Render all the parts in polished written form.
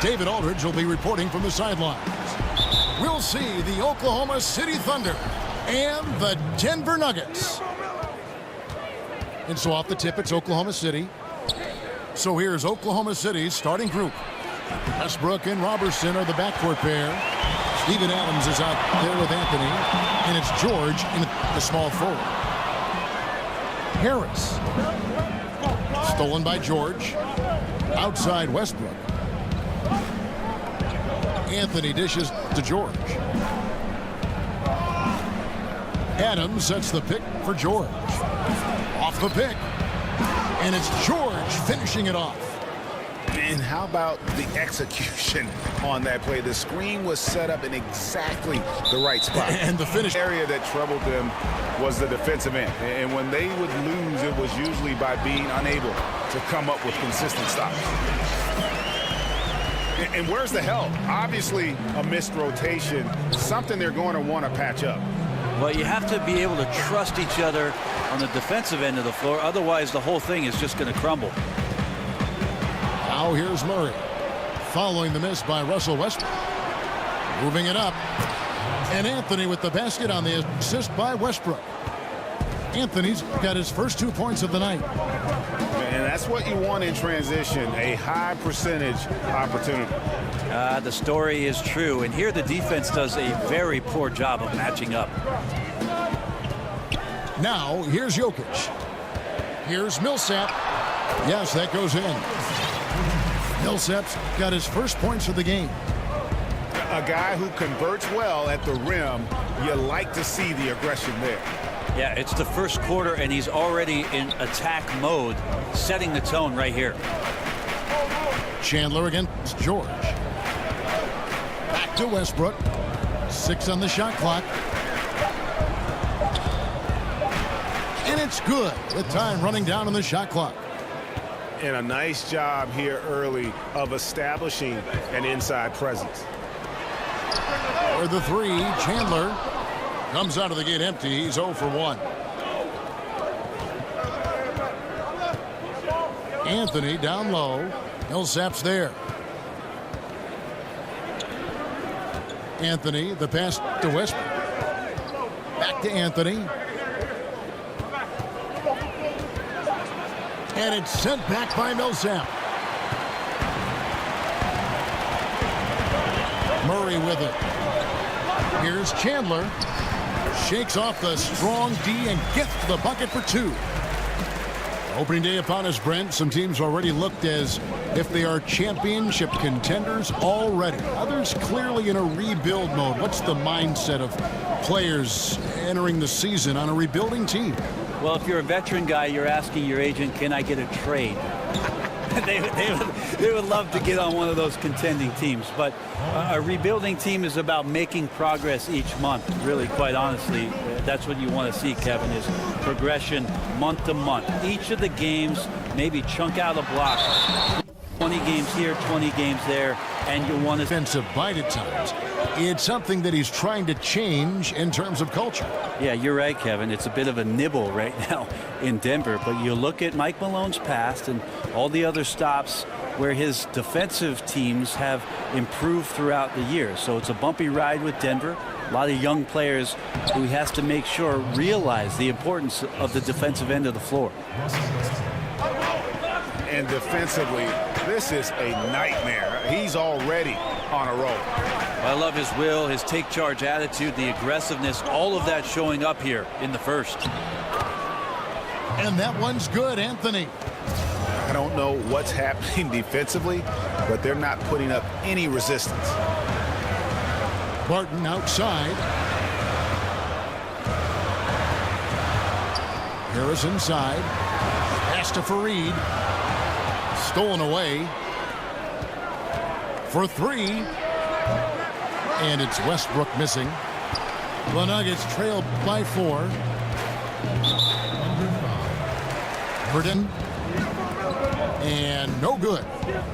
David Aldridge will be reporting from the sidelines. We'll see the Oklahoma City Thunder and the Denver Nuggets. And so off the tip, it's Oklahoma City. So here's Oklahoma City's starting group. Westbrook and Robertson are the backcourt pair. Steven Adams is out there with Anthony. And it's George in the small forward. Harris. Stolen by George. Outside Westbrook. Anthony dishes to George. Adams sets the pick for George. Off the pick. And it's George finishing it off. And how about the execution on that play? The screen was set up in exactly the right spot. And the finish area that troubled them was the defensive end. And when they would lose, it was usually by being unable to come up with consistent stops. And where's the help? Obviously, a missed rotation, something they're going to want to patch up. Well, you have to be able to trust each other on the defensive end of the floor. Otherwise, the whole thing is just going to crumble. Now here's Murray. Following the miss by Russell Westbrook. Moving it up. And Anthony with the basket on the assist by Westbrook. Anthony's got his first 2 points of the night. And that's what you want in transition, a high percentage opportunity. The story is true, and here the defense does a very poor job of matching up. Now here's Jokic. Here's Millsap. Yes, that goes in. Millsap's got his first points of the game. A guy who converts well at the rim, you like to see the aggression there. Yeah, it's the first quarter, and he's already in attack mode, setting the tone right here. Chandler against George. Back to Westbrook. 6 on the shot clock. And it's good with time running down on the shot clock. And a nice job here early of establishing an inside presence. For the three, Chandler comes out of the gate empty. He's 0 for 1. Anthony down low. Millsap's there. Anthony, the pass to Westbrook. Back to Anthony. And it's sent back by Millsap. Murray with it. Here's Chandler. Shakes off the strong D and gets to the bucket for 2. Opening day upon us, Brent. Some teams already looked as if they are championship contenders already. Others clearly in a rebuild mode. What's the mindset of players entering the season on a rebuilding team? Well, if you're a veteran guy, you're asking your agent, can I get a trade? they would love to get on one of those contending teams. But a rebuilding team is about making progress each month. Really, quite honestly, that's what you want to see, Kevin, is progression month to month. Each of the games, maybe chunk out a block. 20 games here, 20 games there, and you want to... Defensive bite at times. It's something that he's trying to change in terms of culture. Yeah, you're right, Kevin. It's a bit of a nibble right now in Denver. But you look at Mike Malone's past and all the other stops where his defensive teams have improved throughout the year. So it's a bumpy ride with Denver. A lot of young players who he has to make sure realize the importance of the defensive end of the floor. And defensively, this is a nightmare. He's already on a roll. I love his will, his take charge attitude, the aggressiveness, all of that showing up here in the first. And that one's good, Anthony. I don't know what's happening defensively, but they're not putting up any resistance. Barton outside. Harris inside. Pass to Fareed. Stolen away. For 3. And it's Westbrook missing. The Nuggets trail by 4. Burden. And no good.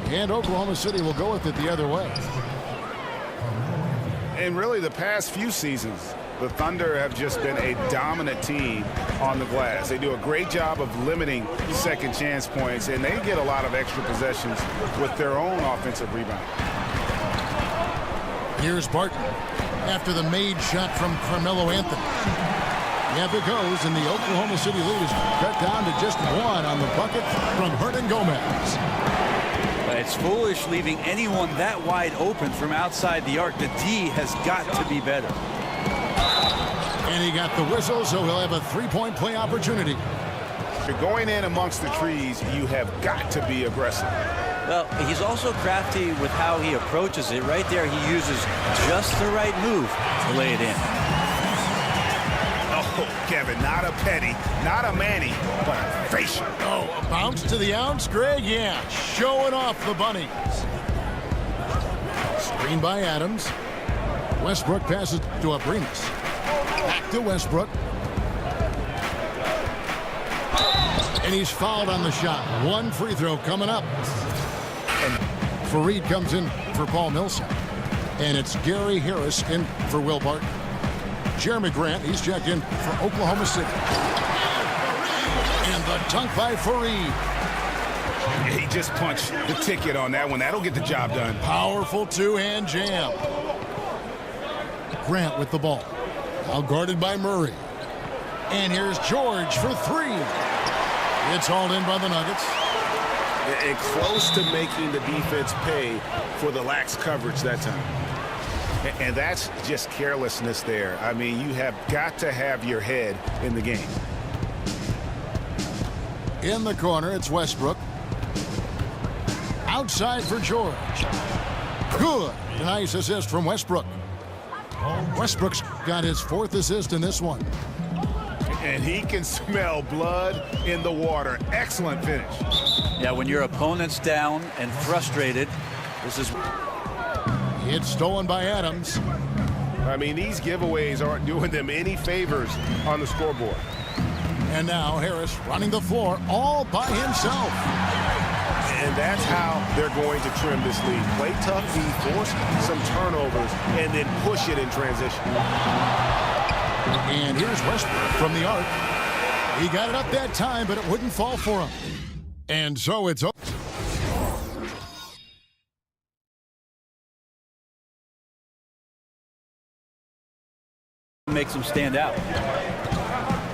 And Oklahoma City will go with it the other way. And really the past few seasons, the Thunder have just been a dominant team on the glass. They do a great job of limiting second chance points, and they get a lot of extra possessions with their own offensive rebound. Here's Barton after the made shot from Carmelo Anthony. Yep, it goes, and the Oklahoma City lead is cut down to just one on the bucket from Hernan Gomez. It's foolish leaving anyone that wide open from outside the arc. The D has got to be better. And he got the whistle, so he'll have a three-point play opportunity. If you're going in amongst the trees, you have got to be aggressive. Well, he's also crafty with how he approaches it. Right there, he uses just the right move to lay it in. Oh, Kevin, not a penny, not a Manny, but a facial. Oh, a bounce to the ounce, Greg? Yeah, showing off the bunnies. Screen by Adams. Westbrook passes to Abrinas. Back to Westbrook. And he's fouled on the shot. One free throw coming up. And Fareed comes in for Paul Millsap. And it's Gary Harris in for Will Barton. Jeremy Grant, he's checked in for Oklahoma City. And the dunk by Fareed. He just punched the ticket on that one. That'll get the job done. Powerful two-hand jam. Grant with the ball. Now guarded by Murray. And here's George for three. It's hauled in by the Nuggets. And close to making the defense pay for the lax coverage that time. And that's just carelessness there. I mean, you have got to have your head in the game. In the corner, it's Westbrook. Outside for George. Good. Nice assist from Westbrook. Westbrook's got his fourth assist in this one. And he can smell blood in the water. Excellent finish. Yeah, when your opponent's down and frustrated, this is... It's stolen by Adams. I mean, these giveaways aren't doing them any favors on the scoreboard. And now Harris running the floor all by himself. And that's how they're going to trim this lead. Play tough D, force some turnovers, and then push it in transition. And here's Westbrook from the arc. He got it up that time, but it wouldn't fall for him. And so it's over. Makes them stand out.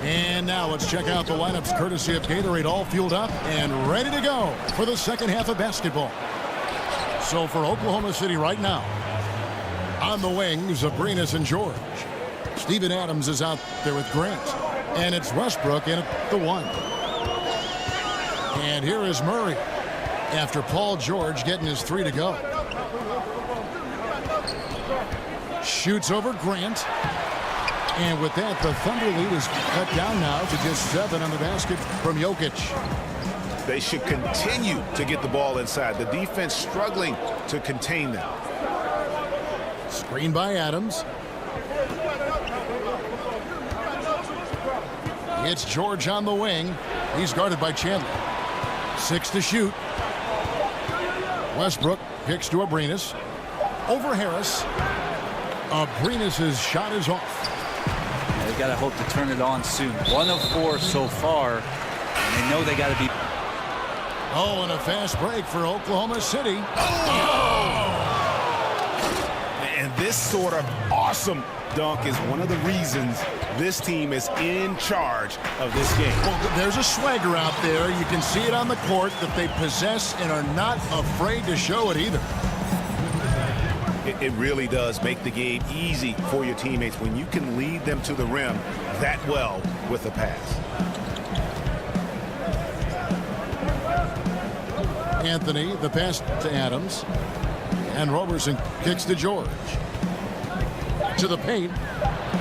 And now let's check out the lineups courtesy of Gatorade, all fueled up and ready to go for the second half of basketball. So for Oklahoma City right now, on the wings, Abrinas and George. Steven Adams is out there with Grant. And it's Westbrook in at the one. And here is Murray after Paul George getting his three to go. Shoots over Grant. And with that, the Thunder lead is cut down now to just 7 on the basket from Jokic. They should continue to get the ball inside. The defense struggling to contain them. Screen by Adams. It's George on the wing. He's guarded by Chandler. 6 to shoot. Westbrook kicks to Abrinas. Over Harris. Abrinas' shot is off. They've got to hope to turn it on soon. 1 of 4 so far, and they know they got to be. Oh, and a fast break for Oklahoma City. Oh! And this sort of awesome dunk is one of the reasons this team is in charge of this game. Well, there's a swagger out there. You can see it on the court that they possess and are not afraid to show it either. It really does make the game easy for your teammates when you can lead them to the rim that well with a pass. Anthony, the pass to Adams. And Roberson kicks to George. To the paint.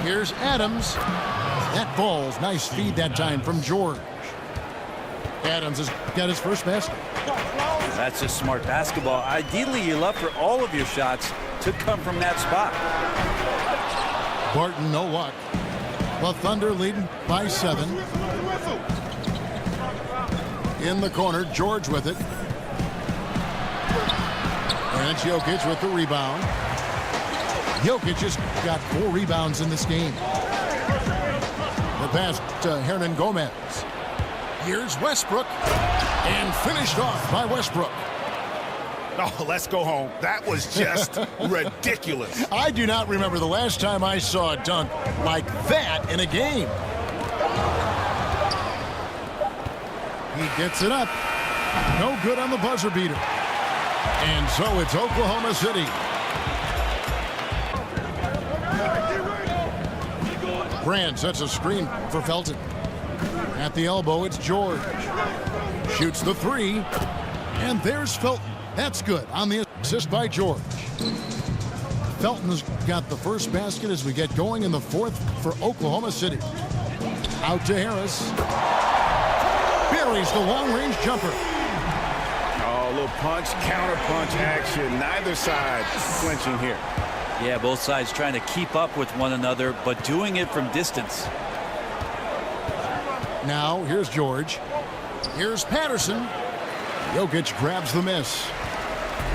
Here's Adams. That ball's nice feed that time from George. Adams has got his first basket. That's just smart basketball. Ideally, you love for all of your shots to come from that spot. Barton, no luck. The Thunder leading by 7. In the corner, George with it. And it's Jokic with the rebound. Jokic has got 4 rebounds in this game. The pass to Hernan Gomez. Here's Westbrook. And finished off by Westbrook. Oh, let's go home. That was just ridiculous. I do not remember the last time I saw a dunk like that in a game. He gets it up. No good on the buzzer beater. And so it's Oklahoma City. Brand sets a screen for Felton. At the elbow, it's George. Shoots the three. And there's Felton. That's good on the assist by George. Felton's got the first basket as we get going in the fourth for Oklahoma City. Out to Harris. Buries the long-range jumper. Oh, a little punch, counter-punch action. Neither side flinching here. Yeah, both sides trying to keep up with one another, but doing it from distance. Now, here's George. Here's Patterson. Jokic grabs the miss.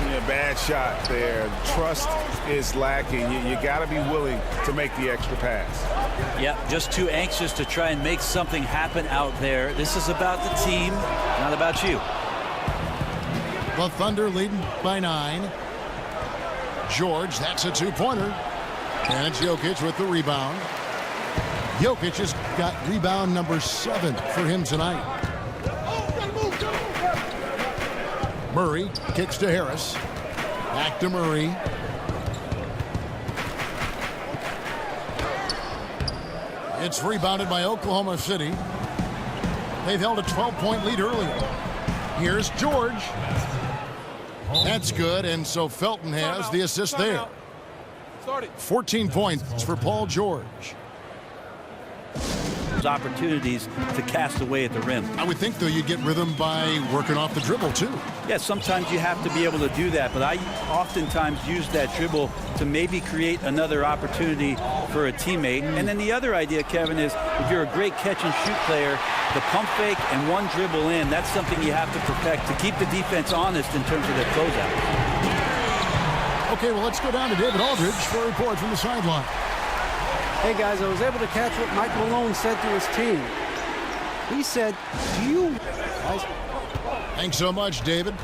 Yeah, bad shot there. Trust is lacking. You got to be willing to make the extra pass. Yeah, just too anxious to try and make something happen out there. This is about the team, not about you. The Thunder leading by 9. George, that's a two-pointer. And it's Jokic with the rebound. Jokic has got rebound number 7 for him tonight. Murray kicks to Harris. Back to Murray. It's rebounded by Oklahoma City. They've held a 12-point lead earlier. Here's George. That's good, and so Felton has the assist there. 14 points for Paul George. Opportunities to cast away at the rim. I would think, though, you'd get rhythm by working off the dribble, too. Yeah, sometimes you have to be able to do that, but I oftentimes use that dribble to maybe create another opportunity for a teammate. And then the other idea, Kevin, is if you're a great catch-and-shoot player, the pump fake and one dribble in, that's something you have to perfect to keep the defense honest in terms of their closeout. Okay, well, let's go down to David Aldridge for a report from the sideline. Hey, guys, I was able to catch what Mike Malone said to his team. He said, do you guys... Thanks so much, David.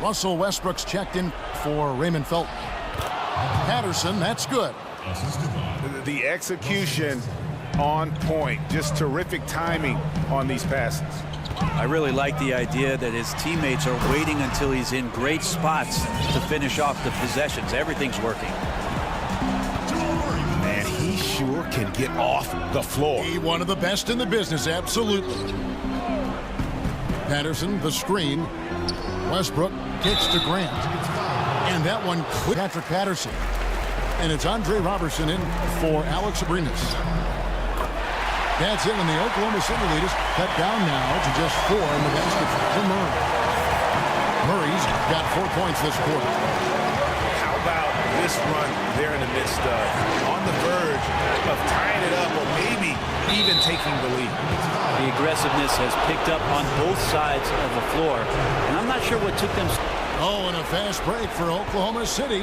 Russell Westbrook's checked in for Raymond Felton. Patterson, that's good. The execution on point. Just terrific timing on these passes. I really like the idea that his teammates are waiting until he's in great spots to finish off the possessions. Everything's working. Sure can get off the floor. One of the best in the business, absolutely. Patterson, the screen. Westbrook kicks to Grant. And that one, Patrick Patterson. And it's Andre Robertson in for Alex Abrinas. That's it, and the Oklahoma City lead is cut down now to just 4 in the basket for Murray. Murray's got 4 points this quarter. How about this run they're in the midst of? On the verge of tying it up or maybe even taking the lead. The aggressiveness has picked up on both sides of the floor, and I'm not sure what took them. Oh, and a fast break for Oklahoma City.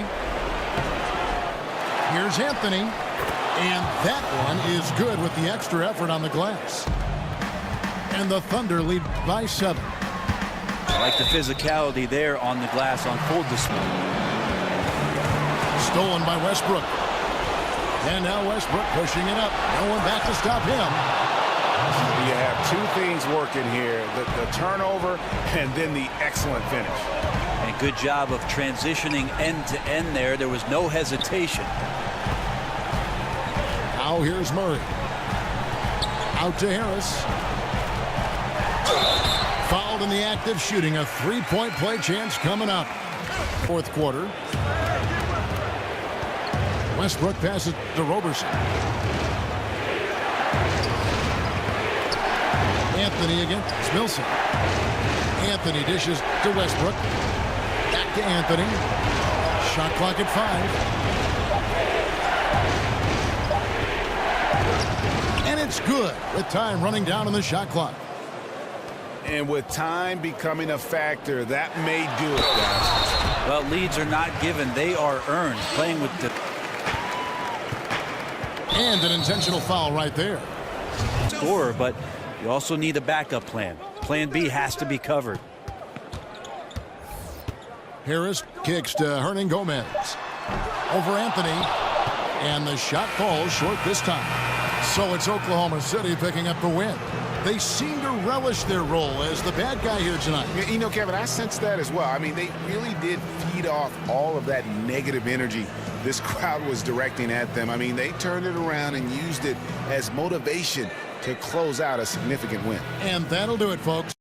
Here's Anthony, and that one is good with the extra effort on the glass. And the Thunder lead by 7. I like the physicality there on the glass on full display. Stolen by Westbrook. And now Westbrook pushing it up. No one back to stop him. You have two things working here, the turnover and then the excellent finish. And good job of transitioning end to end there. There was no hesitation. Now here's Murray. Out to Harris. Fouled in the act of shooting. A three-point play chance coming up. Fourth quarter. Westbrook passes to Roberson. Anthony against Milson. Anthony dishes to Westbrook. Back to Anthony. Shot clock at 5. And it's good with time running down on the shot clock. And with time becoming a factor, that may do it, guys. Well, leads are not given. They are earned. Playing with the... And an intentional foul right there. Scorer, but you also need a backup plan. Plan B has to be covered. Harris kicks to Hernan Gomez. Over Anthony. And the shot falls short this time. So it's Oklahoma City picking up the win. They seem to relish their role as the bad guy here tonight. You know, Kevin, I sense that as well. I mean, they really did feed off all of that negative energy this crowd was directing at them. I mean, they turned it around and used it as motivation to close out a significant win. And that'll do it, folks.